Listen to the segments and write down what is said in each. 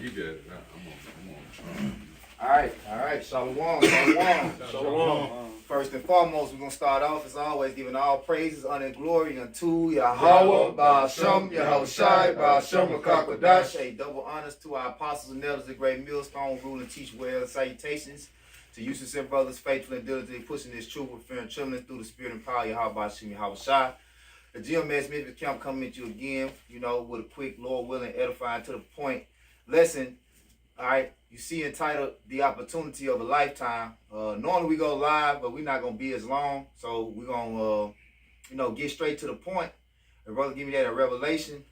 you got it. I'm on. All right. Shalom. First and foremost, we're going to start off, as always, giving all praises, honor, and glory unto Yahweh, Ba'ashem, Yahushai, Ba'ashem, Makakwadash. A double honors to our apostles and elders, the great millstone, rule and teach well. Salutations to you, sincere brothers, faithful and diligently pushing this truth with fear and trembling through the spirit and power of Yahweh, Ba'ashem, Yahushai. The GMS Ministry Camp coming at you again, with a quick, Lord willing, edifying, to the point lesson. All right, you see entitled The Opportunity of a Lifetime. Normally we go live, but we're not going to be as long. So we're going to, get straight to the point. The brother give me that a revelation.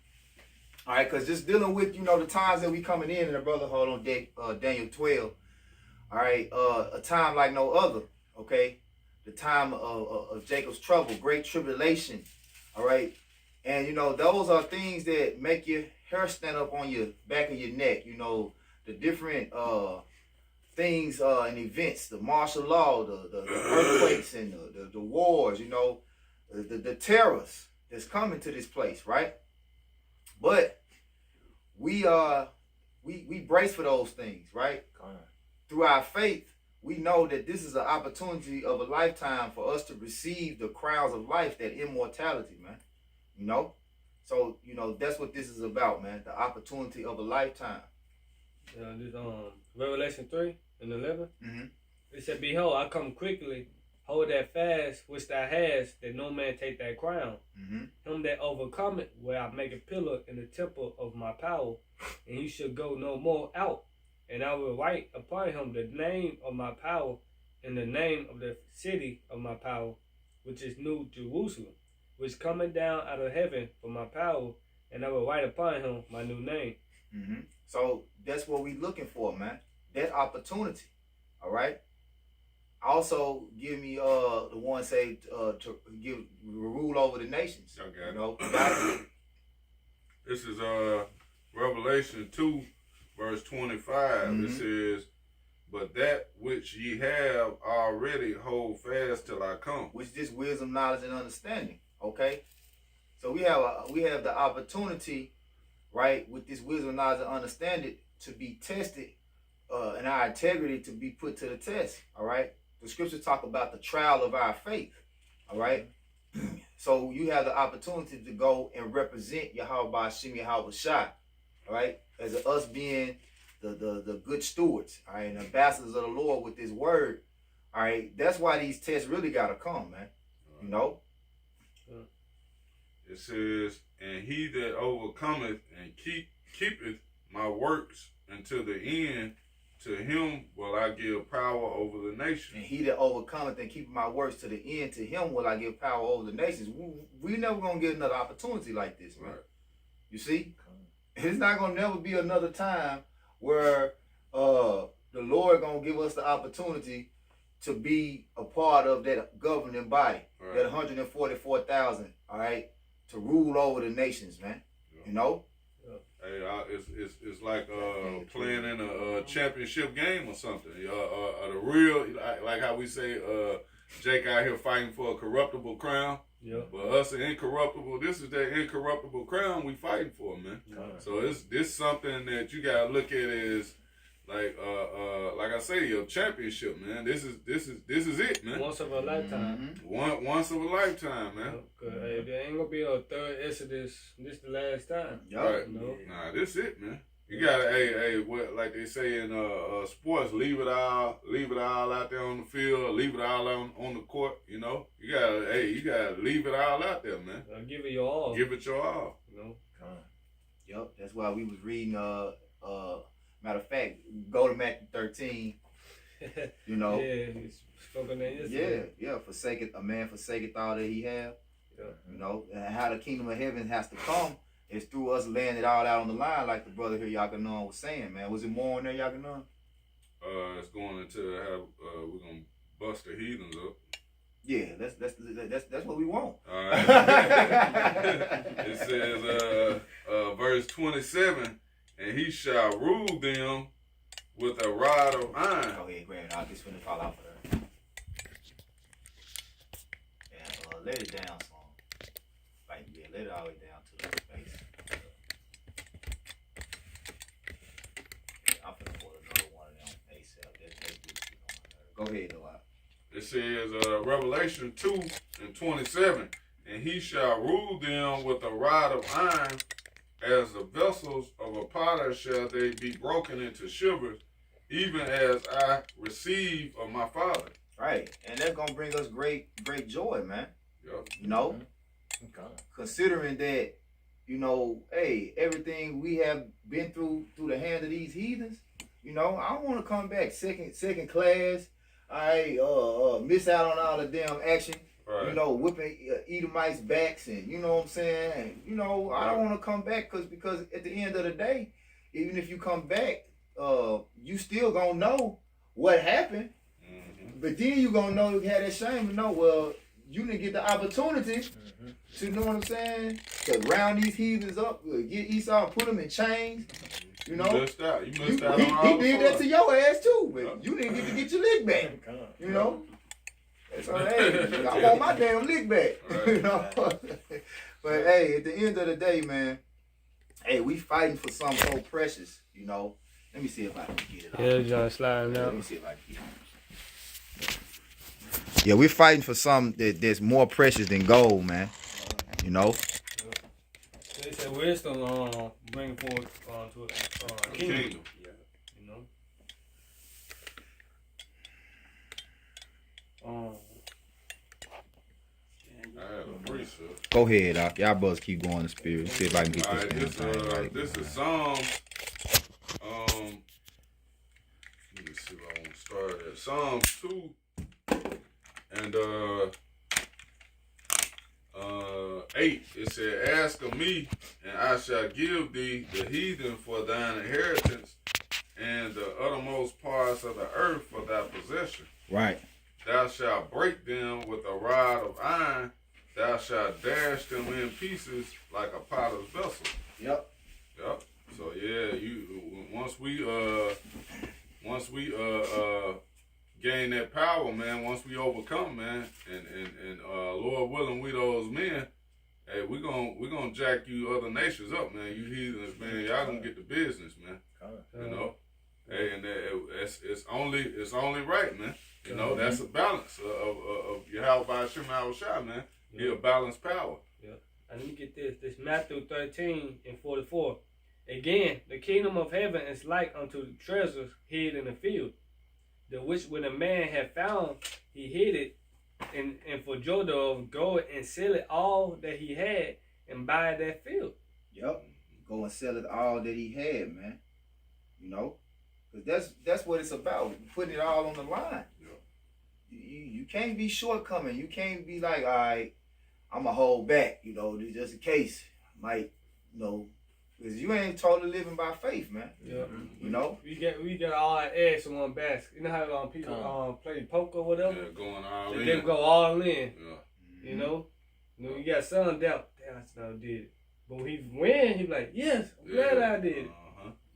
All right, because just dealing with, the times that we coming in, and the brother hold on deck, Daniel 12. All right, a time like no other, okay? The time of Jacob's trouble, great tribulation, all right? And, those are things that make your hair stand up on your back of your neck, the different things and events, the martial law, the earthquakes and the wars, the terrors that's coming to this place, right? But we brace for those things, right? Through our faith, we know that this is an opportunity of a lifetime for us to receive the crowns of life, that immortality, man. So, that's what this is about, man. The opportunity of a lifetime. This Revelation 3 and 11. Mm-hmm. It said, "Behold, I come quickly. Hold that fast which thou hast, that no man take that crown. Mm-hmm. Him that overcometh, where I make a pillar in the temple of my power, and he shall go no more out. And I will write upon him the name of my power, and the name of the city of my power, which is New Jerusalem, which cometh down out of heaven from my power, and I will write upon him my new name." Mm-hmm. So that's what we looking for, man. That opportunity. All right. Also, give me the one say to give rule over the nations. Okay. This is Revelation 2, verse 25. Mm-hmm. It says, "But that which ye have already hold fast till I come." Which is wisdom, knowledge, and understanding. Okay. So we have the opportunity, right, with this wisdom, knowledge, and understanding to be tested, and our integrity to be put to the test. All right. The scriptures talk about the trial of our faith. All right. So you have the opportunity to go and represent Yahweh Ba'ashem Yahweh Shai. All right. As us being the good stewards, all right, and ambassadors of the Lord with this word. All right. That's why these tests really gotta come, man. It says, "And he that overcometh and keepeth my works until the end, to him will I give power over the nations." And he that overcometh and keepeth my works to the end, to him will I give power over the nations. We never gonna get another opportunity like this, man. Right. You see? It's not gonna never be another time where the Lord gonna give us the opportunity to be a part of that governing body, Right. that 144,000, all right, to rule over the nations, man. Yeah. Hey, it's like playing in a championship game or something. The real, like how we say, Jake out here fighting for a corruptible crown. Yeah. But us incorruptible, this is that incorruptible crown we fighting for, man. So this something that you gotta look at as like I say, a championship, man. This is it, man. Once of a lifetime. Mm-hmm. Once of a lifetime, man. Hey, there ain't gonna be a third Exodus. This the last time. Right. Nah, this it, man. You gotta, what like they say in sports, leave it all out there on the field, leave it all on the court. You gotta leave it all out there, man. Give it your all. Give it your all. Yep. That's why we was reading. Matter of fact, go to Matthew 13. Yeah, it's spoken in yesterday. Yeah. A man forsaketh all that he have. Yeah. And how the kingdom of heaven has to come is through us laying it all out on the line, like the brother here Yakanan was saying, man. Was it more on there, Yakanan? It's going into how we're gonna bust the heathens up. Yeah, that's what we want. All right. It says, verse 27, "And he shall rule them with a rod of iron." Go ahead, grab it. I'll just finna fall out for her. Yeah, let it down some. Like, yeah, let it all the way down to the base. Go ahead, though. It says, Revelation 2:27, and he shall rule them with a rod of iron, as the vessels of a potter shall they be broken into shivers, even as I receive of my Father. Right, and that's gonna bring us great joy, man. Yep. You know, considering that, you know, hey, everything we have been through the hand of these heathens, you know, I don't want to come back second class. I miss out on all the damn action. Right. You know, whipping Edomites' backs, and you know what I'm saying. And, you know, I don't want to come back because at the end of the day, even if you come back, you still gonna know what happened. Mm-hmm. But then you gonna know you had that shame to know. Well, you didn't get the opportunity to, know what I'm saying, to round these heathens up, get Esau, put them in chains. You know, You missed out on he all the did fun. that to your ass too, but Yep. you didn't get to get your lick back. You know, so hey, I want my damn lick back. Right. You know, but hey, at the end of the day, man, hey, we fighting for something so precious. You know, let me see if I can get it. Yeah, John sliding Let out. me see if I can get it. Yeah, we're fighting for something that's more precious than gold, man. You know. They said wisdom bring forth to a kingdom. Kingdom. You know. I had a precept. Go ahead, Doc. Y'all brothers keep going in the spirit. See if I can get All this right, damn thing right. this is Psalms. Let me see if I want to start at Psalms 2 and 8. It said, "Ask of me, and I shall give thee the heathen for thine inheritance, and the uttermost parts of the earth for thy possession. Right. Thou shalt break them with a rod of iron. Thou shalt dash them in pieces like a potter's vessel." Yep. Yep. So yeah, once we gain that power, man, once we overcome, man, and Lord willing, we those men, hey, we gonna jack you other nations up, man. You heathens, man, y'all gonna get the business, man. You know, hey, and it's only right, man. You know, that's a balance of Yahweh Hashem Yahushua, man. He a balanced power. Yeah. And let me get this. This Matthew 13:44. Again, the kingdom of heaven is like unto treasures hid in the field, the which when a man had found, he hid it, and for joy thereof go and sell it all that he had and buy that field. Yep. Go and sell it all that he had, man. You know, because that's what it's about. Putting it all on the line. Yep. You can't be shortcoming. You can't be like, all right, I'm going to hold back, you know, just in case. Might, you know, because you ain't totally living by faith, man. Yeah. You know? We got all that eggs in one basket. You know how people play poker or whatever? Yeah, going all So in. they go all in. Yeah. You know? You got some doubt. Damn, I still did it. But when he win, he be like, yes, I'm glad I did it.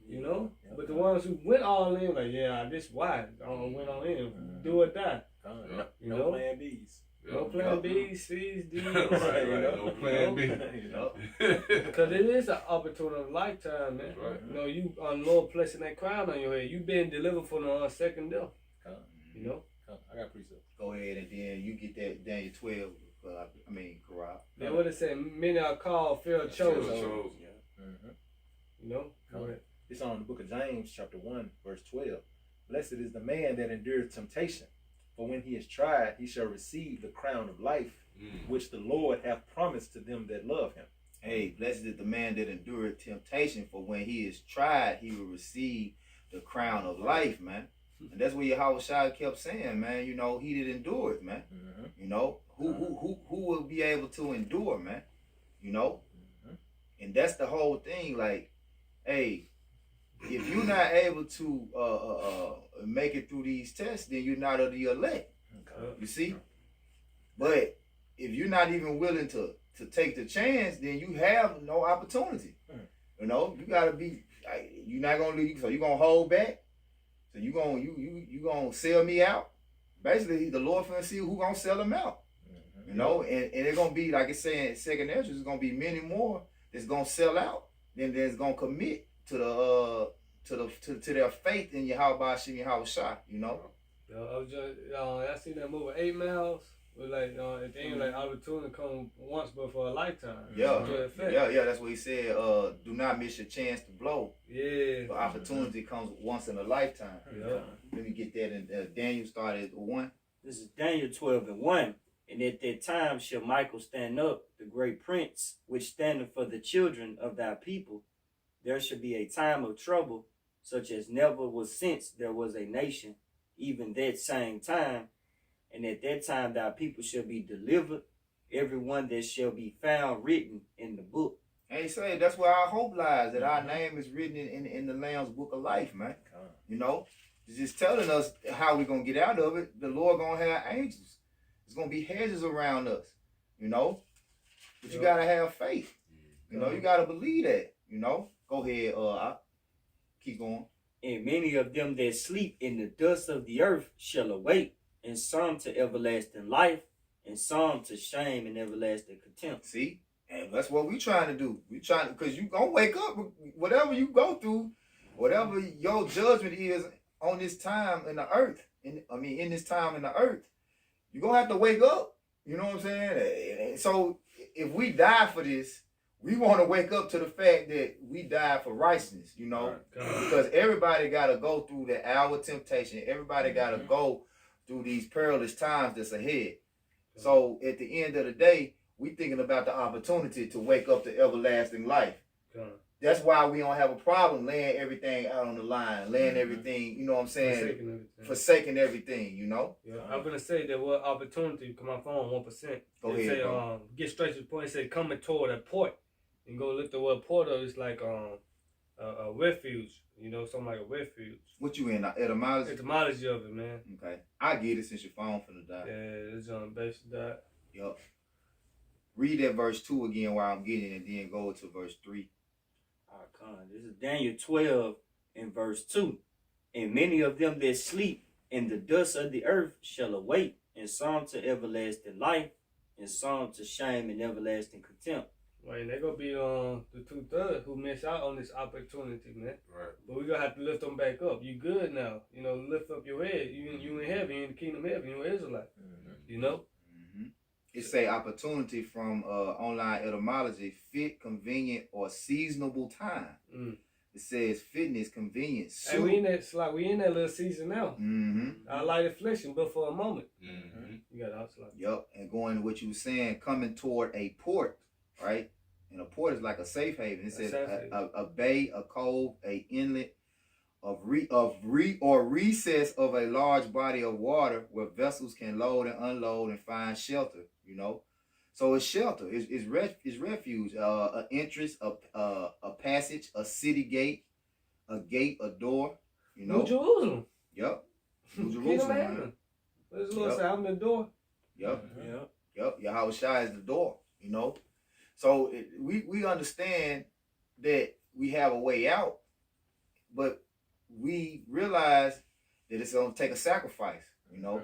You know? But the ones who went all in, like, yeah, this why I don't went all in. Do or die. You know? Plan B's. No plan B, C's, D's. Right, no plan B. Because it is an opportunity of a lifetime, man. Right. You know, you Lord placing that crown on your head. You been delivered from the second death. You know? I got precept. Go ahead and then you get that Daniel 12, Corral. Then what it say? Many are called, few are chosen. Chosen. You know? Go ahead. It's on the book of James, chapter 1, verse 12. Blessed is the man that endureth temptation, for when he is tried, he shall receive the crown of life, which the Lord hath promised to them that love him. Hey, blessed is the man that endureth temptation, for when he is tried, he will receive the crown of life, man. And that's what Yahweh kept saying, man. You know, he did endure it, man. You know, who will be able to endure, man? You know, and that's the whole thing. Like, hey, if you're not able to make it through these tests, then you're not of the elect. You see? But if you're not even willing to take the chance, then you have no opportunity. You know, you gotta be. You're not gonna leave, so you're gonna hold back. So you gonna sell me out. Basically, the Lord finna see who gonna sell him out. You know, and it's gonna be like it's saying second entrance. It's gonna be many more that's gonna sell out than that's gonna commit to their faith in Yahweh Hashem Yahushua. You know, I was just, I seen that movie 8 Miles. But like at the end, like opportunity come once but for a lifetime. Yeah, To effect. yeah. That's what he said. Do not miss your chance to blow. Yeah. The opportunity comes once in a lifetime. Yeah. Let me get that. And Daniel started at 1. This is Daniel 12:1. And at that time shall Michael stand up, the great prince, which standeth for the children of thy people. There shall be a time of trouble, such as never was since there was a nation, even that same time. And at that time thy people shall be delivered, every one that shall be found written in the book. And he said that's where our hope lies, that our name is written in the Lamb's book of life, man. You know, it's just telling us how we're going to get out of it. The Lord going to have angels. It's going to be hedges around us, you know. But you got to have faith. You know, you got to believe that, you know. Go ahead, keep going. And many of them that sleep in the dust of the earth shall awake, and some to everlasting life, and some to shame and everlasting contempt. See? And that's what we trying to do. We trying to, because you going to wake up, whatever you go through, whatever your judgment is on this time in the earth, in this time in the earth, you're going to have to wake up. You know what I'm saying? So if we die for this, we want to wake up to the fact that we died for righteousness, you know, because everybody got to go through the hour of temptation. Everybody got to go through these perilous times that's ahead. So at the end of the day, we thinking about the opportunity to wake up to everlasting life. That's why we don't have a problem laying everything out on the line, laying everything, you know what I'm saying? Forsaking everything, you know? Yeah, I'm going to say that what opportunity, come my phone, 1%. Go ahead, say, bro. get straight to the point. It say coming toward a port. And go look the word port up. It's like a refuge, you know, something like a refuge. What you in, etymology? Etymology of it, man. Okay. I get it since your phone finna die. Yeah, it's on the base of that. Yup. Read that verse 2 again while I'm getting it, and then go to verse 3. This is Daniel 12 and verse 2. And many of them that sleep in the dust of the earth shall awake, and some to everlasting life, and some to shame and everlasting contempt. Right, they're going to be the 2/3 who miss out on this opportunity, man. Right. But we going to have to lift them back up. You good now. You know, lift up your head. You in heaven, you in the kingdom of heaven. You're an Israelite. You know? It say opportunity from online etymology, fit, convenient, or seasonable time. It says fitness, convenience. Hey, we in that little season now. Our light affliction, but for a moment. You got to like. Yup, and going to what you were saying, coming toward a port, right? And a port is like a safe haven. It says a bay, a cove, a inlet of recess of a large body of water where vessels can load and unload and find shelter. You know, so it's shelter, it's refuge, an entrance, a passage, a city gate, a door. You know, New Jerusalem. Yup. New Kingdom Jerusalem. of heaven. What does the Lord say? I'm the door. Yup. Yahweh Shai is the door. You know, so we understand that we have a way out, but we realize that it's going to take a sacrifice. You know,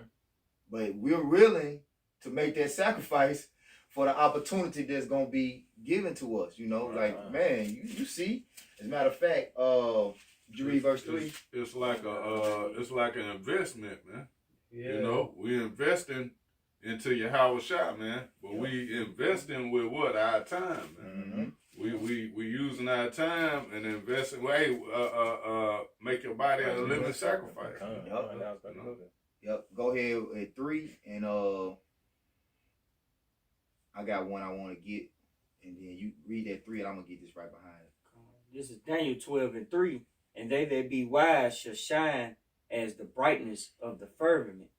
but we're willing to make that sacrifice for the opportunity that's going to be given to us, you know, man, you see, as a matter of fact, did you read verse 3? It's like an investment, man. Yeah. You know, we investing into Yahweh Shai, man, but we investing with what? Our time, man. We using our time and investing. Hey, make your body a living sacrifice. Yep. Go ahead at 3, and I got one I want to get, and then you read that 3, and I'm gonna get this right behind it. This is Daniel 12 and 3. And they that be wise shall shine as the brightness of the firmament,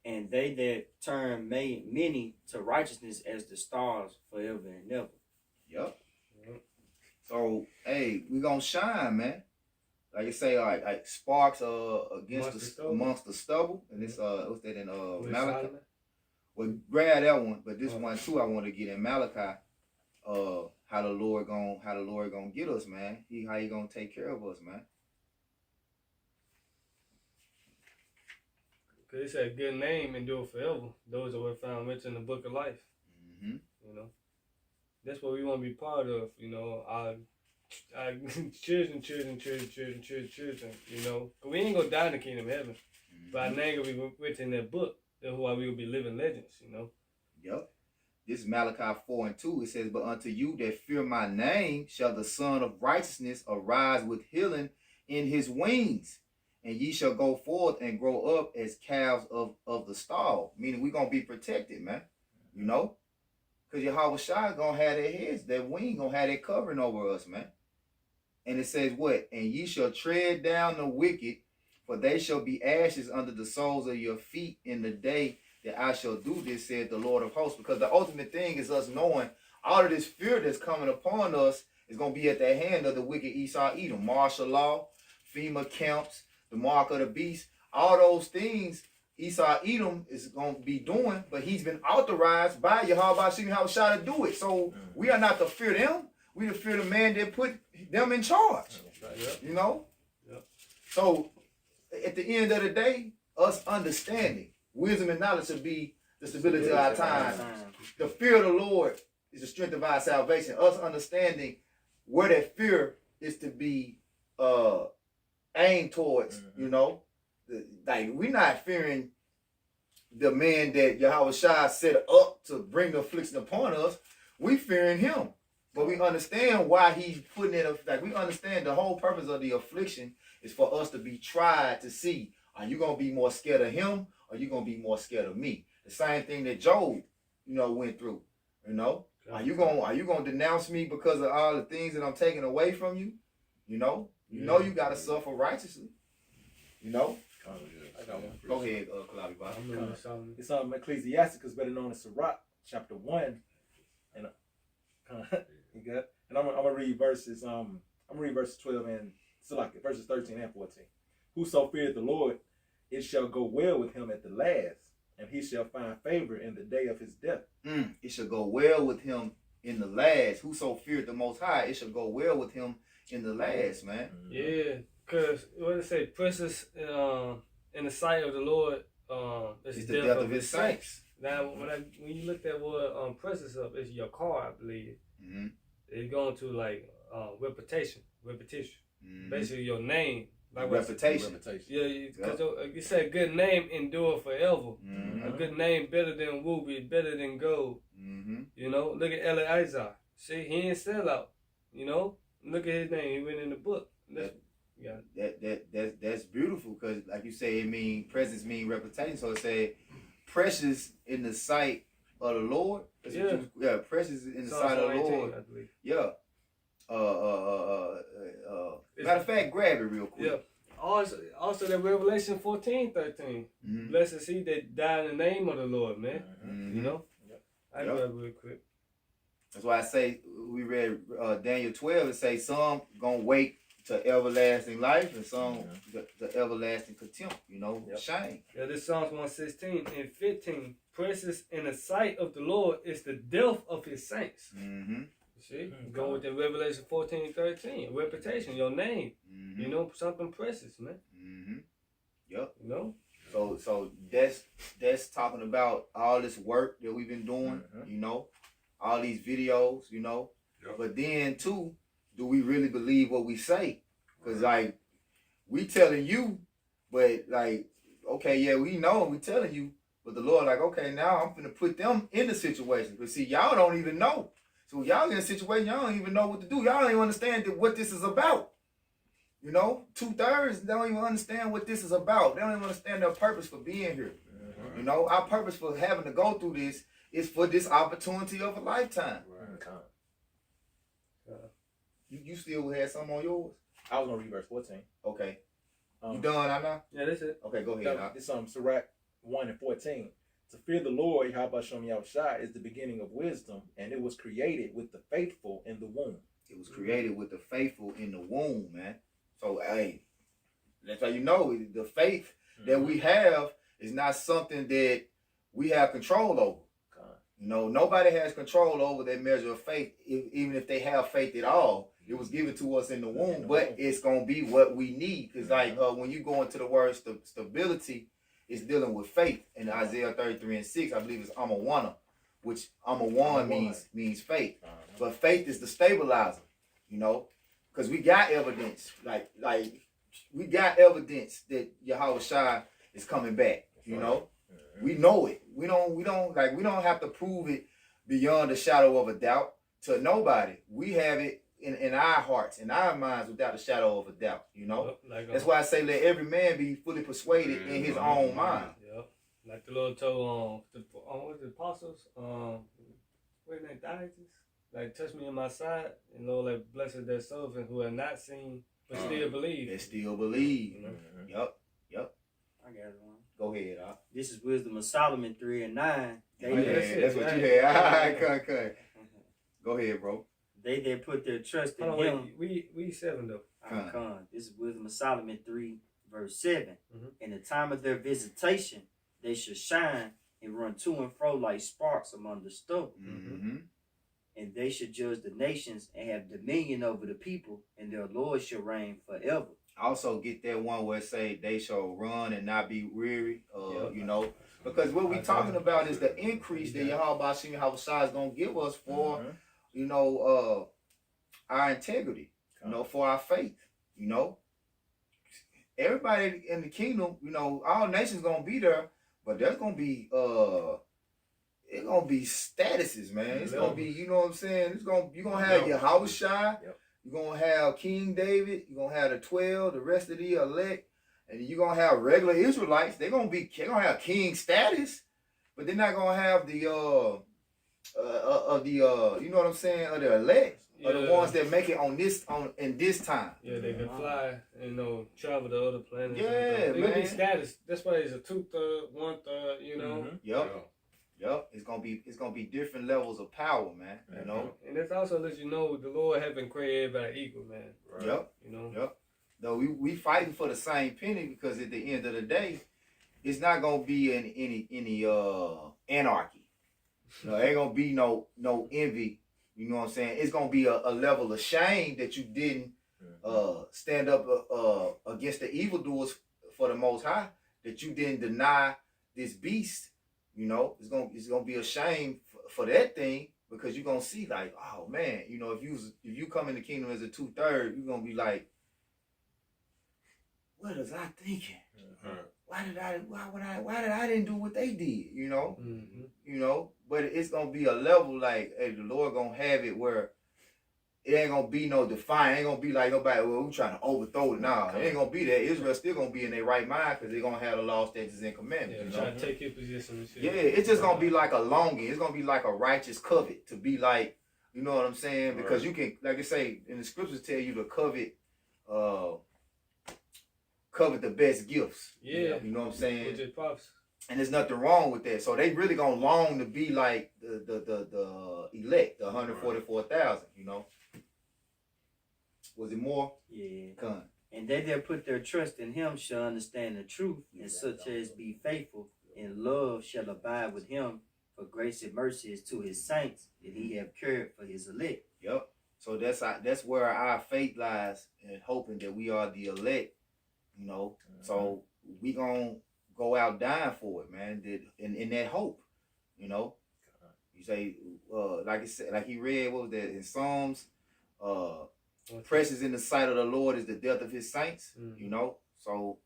and they that turn many to righteousness as the stars forever and ever. Yep. So hey, we gonna shine, man. Like you say, like sparks amongst the stubble, and it's what's that in Malachi? Well, grab that one, but this one too, I want to get in Malachi. How the Lord gonna get us, man? How he gonna take care of us, man? Cause it's a good name endure forever. Those that were found rich in the book of life. You know, that's what we want to be part of. You know, our children. You know, cause we ain't gonna die in the kingdom of heaven. But our name will be written in that book. That's why we will be living legends, you know. Yep. This is Malachi 4:2. It says, "But unto you that fear my name shall the Son of Righteousness arise with healing in his wings. And ye shall go forth and grow up as calves of the stall." Meaning we're going to be protected, man. You know? Because Yahweh Shai going to have their heads, that wing going to have that covering over us, man. And it says what? "And ye shall tread down the wicked, for they shall be ashes under the soles of your feet in the day that I shall do this, said the Lord of hosts." Because the ultimate thing is us knowing all of this fear that's coming upon us is going to be at the hand of the wicked Esau Edom. Martial law, FEMA camps, the mark of the beast, all those things Esau Edom is going to be doing, but he's been authorized by Yahweh Shai to do it. So we are not to fear them. We to fear the man that put them in charge. You know? Yep. So at the end of the day, us understanding wisdom and knowledge should be the stability of our time. The fear of the Lord is the strength of our salvation. Us understanding where that fear is to be aimed towards, you know. Like, we're not fearing the man that Yahweh Shai set up to bring the affliction upon us. We fearing him. But we understand why he's putting it, like, we understand the whole purpose of the affliction is for us to be tried to see, are you going to be more scared of him, or are you going to be more scared of me? The same thing that Job, you know, went through, you know. Are you going to denounce me because of all the things that I'm taking away from you? You know you got to suffer righteously, you know. I got one. Go ahead, Kalabi Bob. It's Ecclesiasticus, better known as Sirach, chapter 1, and you got. And I'm gonna read verses. I'm gonna read verses 12 and verses 13 and 14. "Whoso feareth the Lord, it shall go well with him at the last, and he shall find favor in the day of his death." It shall go well with him in the last. Whoso feared the Most High, it shall go well with him in the last, man. Yeah, because what it say, precious in the sight of the Lord, is the death of his saints. Now, when you look at what precious up, it's your car, I believe. Mm-hmm. It's going to like repetition. Mm-hmm. Basically, your name. Like Reputation. Yeah, because you said good name endure forever. Mm-hmm. A good name better than ruby, better than gold. Mm-hmm. You know, look at Eliezer. See, he ain't sell out. You know, look at his name. He went in the book. That's beautiful, because like you say, it mean presence mean reputation. So it say precious in the sight of the Lord. Precious in the sight of the Lord. I believe. Yeah. Matter of fact, grab it real quick. Yeah. Also that Revelation 14:13. Mm-hmm. Blessed is he that died in the name of the Lord, man. Mm-hmm. You know? Yep. I grab it real quick. That's why I say we read Daniel 12. It say some gonna wake to everlasting life, and some the everlasting contempt. You know, shame. Yeah, this Psalms 116 and 15. Precious in the sight of the Lord is the death of his saints. Mm-hmm. See, go with the Revelation 14:13. Reputation, your name. Mm-hmm. You know, something precious, man. Mm-hmm. Yep. You know. So that's talking about all this work that we've been doing. Mm-hmm. You know, all these videos. You know, Yep. but then too, do we really believe what we say? Because like we telling you, but like okay, yeah, we know we telling you, but the Lord like okay, now I'm gonna put them in the situation. But see, y'all don't even know. So y'all in a situation, y'all don't even know what to do. Y'all don't even understand what this is about. You know, 2/3 don't even understand what this is about. They don't even understand their purpose for being here. Mm-hmm. You know, our purpose for having to go through this is for this opportunity of a lifetime. You still had some on yours? I was gonna read verse 14. Okay. You done, Anna? Yeah, that's it. Okay, go ahead. It's Sirach 1 and 14. "To fear the Lord, Yahweh Shai, is the beginning of wisdom, and it was created with the faithful in the womb." It was created with the faithful in the womb, man. So, hey, that's how you know the faith that we have is not something that we have control over. You know, nobody has control over that measure of faith, even if they have faith at all. It was given to us in the womb, but it's going to be what we need. Because, like, when you go into the word stability, it's dealing with faith. In Isaiah 33:6, I believe it's Amawana, which Amawan means faith. But faith is the stabilizer, you know, because we got evidence. Like we got evidence that Yahweh Shai is coming back. That's You right. know, we know it. We don't have to prove it beyond the shadow of a doubt to nobody. We have it in our hearts, in our minds, without a shadow of a doubt. You know, Like, that's why I say let every man be fully persuaded in his own mind. Yep. Like the Lord told what the apostles, what name, Dionysus? Like, touch me in my side, and Lord, like, blessed their souls and who have not seen but still believe. They still believe. You know? Yep. I got one. Go ahead, This is Wisdom of Solomon 3 and 9. Oh, yeah, that's what you had. All right, cut. Go ahead, bro. They that put their trust in Hold on, him. wait, we 7 though. This is Wisdom of Solomon 3, verse 7. Mhm. In the time of their visitation, they shall shine and run to and fro like sparks among the stubble. Mm-hmm. And they shall judge the nations and have dominion over the people, and their Lord shall reign forever. Also get that one where it say they shall run and not be weary. Yep. You know, because what we talking about is the increase that Yahweh is gonna give us for, you know, our integrity, you know, for our faith. You know, everybody in the kingdom, you know, all nations gonna be there, but there's gonna be it's gonna be statuses, man. It's gonna be, you know what I'm saying? You're gonna have Yahweh Shai. Yep. You're going to have King David. You're going to have the 12, the rest of the elect. And you're going to have regular Israelites. They're going to have king status. But they're not going to have the, you know what I'm saying, of the elect. Or the ones that make it in this time. Yeah, they can fly and, you know, travel to other planets. Yeah, They're man. going to be status. That's why it's a 2/3, 1/3, you know. Yep. It's gonna be different levels of power, man. You know. And it's also let you know the Lord haven't created everybody equal, man. Right. Yep. You know. Yep. Though we fighting for the same penny, because at the end of the day, it's not gonna be any anarchy. Ain't gonna be no envy. You know what I'm saying? It's gonna be a level of shame that you didn't stand up against the evildoers for the Most High. That you didn't deny this beast. You know, it's gonna be a shame for that thing, because you're gonna see like, oh man, you know, if you come in the kingdom as a 2/3, you're gonna be like, what was I thinking? Why did I didn't do what they did? You know, you know. But it's gonna be a level like, hey, the Lord gonna have it where it ain't gonna be no defiant. Ain't gonna be like nobody, well, we trying to overthrow it. Nah, it ain't gonna be that. Israel still gonna be in their right mind, because they're gonna have the law, statutes, and commandments. Yeah, trying to take your position and shit. Yeah, it's just gonna be like a longing. It's gonna be like a righteous covet, to be like, you know what I'm saying? Because you can, like I say, in the scriptures tell you to covet the best gifts. Yeah. You know what I'm saying? With your pops. And there's nothing wrong with that. So they really gonna long to be like the elect, the 144,000. You know. Was it more? Yeah. Con. And they that put their trust in him shall understand the truth, and such as be faithful in love shall abide with him. For grace and mercy is to his saints, that he have cared for his elect. Yep. So that's where our faith lies, and hoping that we are the elect. You know. So we gonna go out dying for it, man. In that hope. You know. You say, like it said, like he read, what was that in Psalms? Precious in the sight of the Lord is the death of his saints. You know, so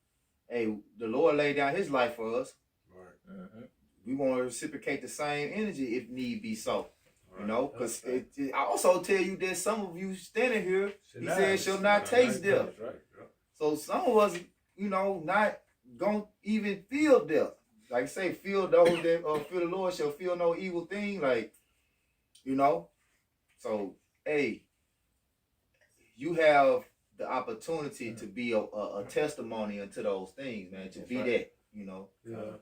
hey, the Lord laid down his life for us. Right. We want to reciprocate the same energy if need be so. Right. You know, because I also tell you that some of you standing here, he said, shall not taste death. Right. Yeah. So some of us, you know, not gonna even feel death. Like I say, feel those that fear the Lord shall feel no evil thing. Like, you know, so hey. You have the opportunity to be a testimony unto those things, man. To be that, you know. Yeah.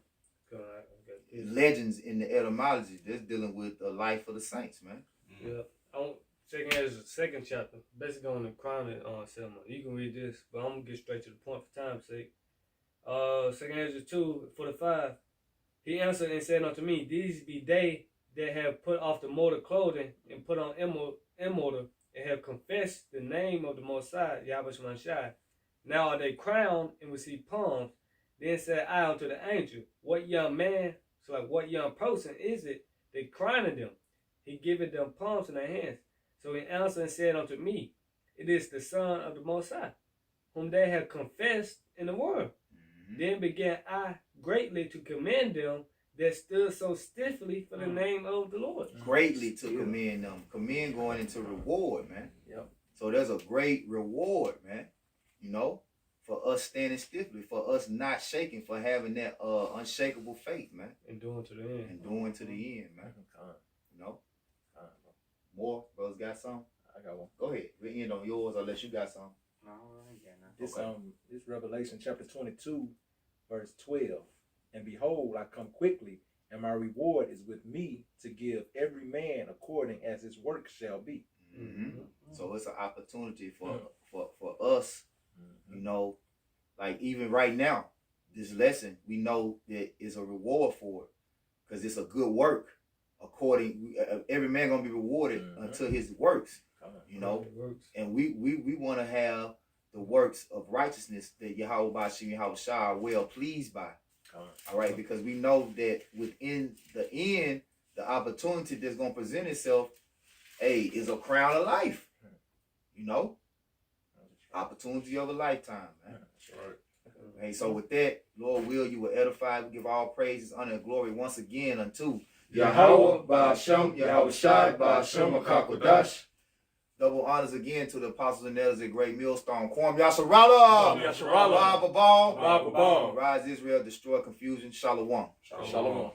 Legends in the etymology that's dealing with the life of the saints, man. Yeah. Second Ezra, second chapter, basically on the crowning ceremony. You can read this, but I'm gonna get straight to the point for time's sake. Second Ezra 2:45. He answered and said unto me, these be they that have put off the mortal clothing and put on immortal, and have confessed the name of the Most High, Yahweh Shai. Now are they crowned and receive palms. Then said I unto the angel, what young man, so like what young person is it that crowning them? He giveth them palms in their hands. So he answered and said unto me, it is the Son of the Most High, whom they have confessed in the world. Then began I greatly to commend them that stood so stiffly for the name of the Lord. Greatly to commend them. Commend going into reward, man. Yep. So there's a great reward, man. You know, for us standing stiffly, for us not shaking, for having that unshakable faith, man. And doing to the end. And doing to the end, man. You know? More brothers got some? I got one. Go ahead. We end on yours unless you got some. No, I ain't got nothing. This Revelation chapter 22, verse 12. And behold, I come quickly, and my reward is with me to give every man according as his work shall be. Mm-hmm. So it's an opportunity for us, you know, like even right now, this lesson, we know that is a reward for it because it's a good work. According, every man gonna be rewarded unto his works, you know, and we want to have the works of righteousness that Yahweh Bashim Yahweh Shah are well pleased by. All right, because we know that within the end, the opportunity that's gonna present itself, is a crown of life. You know, opportunity of a lifetime, man. That's right. Hey, so with that, Lord will, you will edify. We give all praises, honor, and glory once again unto Yahweh Ba'ashem, Yahweh Shai, Ba'ashem, Akakodash. Double honors again to the apostles and elders at Great Millstone. Kwam Yasharala, Yasharala, Bob Babal, Bob Babal. Rise Israel, destroy confusion. Shalom. Shalom.